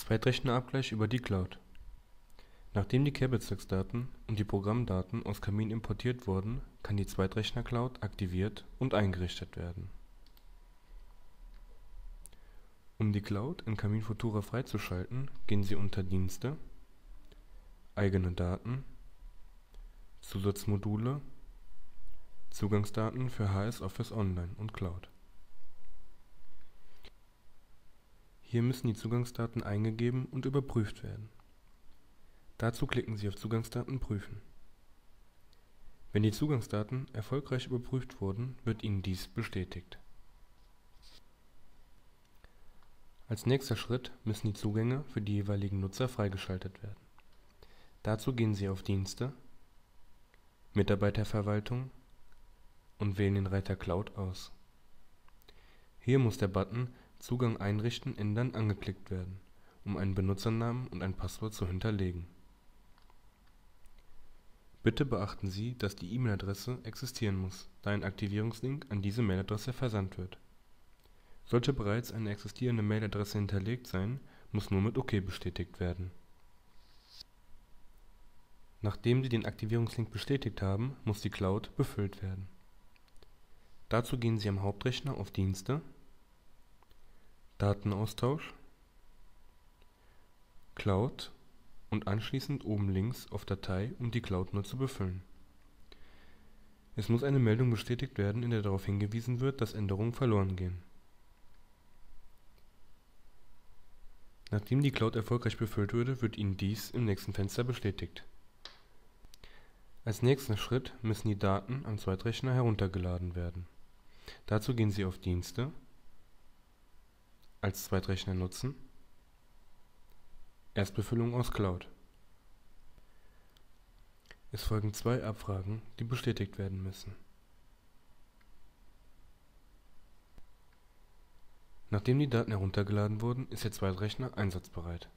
Zweitrechnerabgleich über die Cloud. Nachdem die Kernbezirksdaten und die Programmdaten aus Camin importiert wurden, kann die Zweitrechner-Cloud aktiviert und eingerichtet werden. Um die Cloud in Camin Futura freizuschalten, gehen Sie unter Dienste, Eigene Daten, Zusatzmodule, Zugangsdaten für HS Office Online und Cloud. Hier müssen die Zugangsdaten eingegeben und überprüft werden. Dazu klicken Sie auf Zugangsdaten prüfen. Wenn die Zugangsdaten erfolgreich überprüft wurden, wird Ihnen dies bestätigt. Als nächster Schritt müssen die Zugänge für die jeweiligen Nutzer freigeschaltet werden. Dazu gehen Sie auf Dienste, Mitarbeiterverwaltung und wählen den Reiter Cloud aus. Hier muss der Button Zugang einrichten ändern angeklickt werden, um einen Benutzernamen und ein Passwort zu hinterlegen. Bitte beachten Sie, dass die E-Mail-Adresse existieren muss, da ein Aktivierungslink an diese Mailadresse versandt wird. Sollte bereits eine existierende Mailadresse hinterlegt sein, muss nur mit OK bestätigt werden. Nachdem Sie den Aktivierungslink bestätigt haben, muss die Cloud befüllt werden. Dazu gehen Sie am Hauptrechner auf Dienste, Datenaustausch, Cloud und anschließend oben links auf Datei, um die Cloud nur zu befüllen. Es muss eine Meldung bestätigt werden, in der darauf hingewiesen wird, dass Änderungen verloren gehen. Nachdem die Cloud erfolgreich befüllt wurde, wird Ihnen dies im nächsten Fenster bestätigt. Als nächsten Schritt müssen die Daten am Zweitrechner heruntergeladen werden. Dazu gehen Sie auf Dienste, als Zweitrechner nutzen, Erstbefüllung aus Cloud. Es folgen 2 Abfragen, die bestätigt werden müssen. Nachdem die Daten heruntergeladen wurden, ist der Zweitrechner einsatzbereit.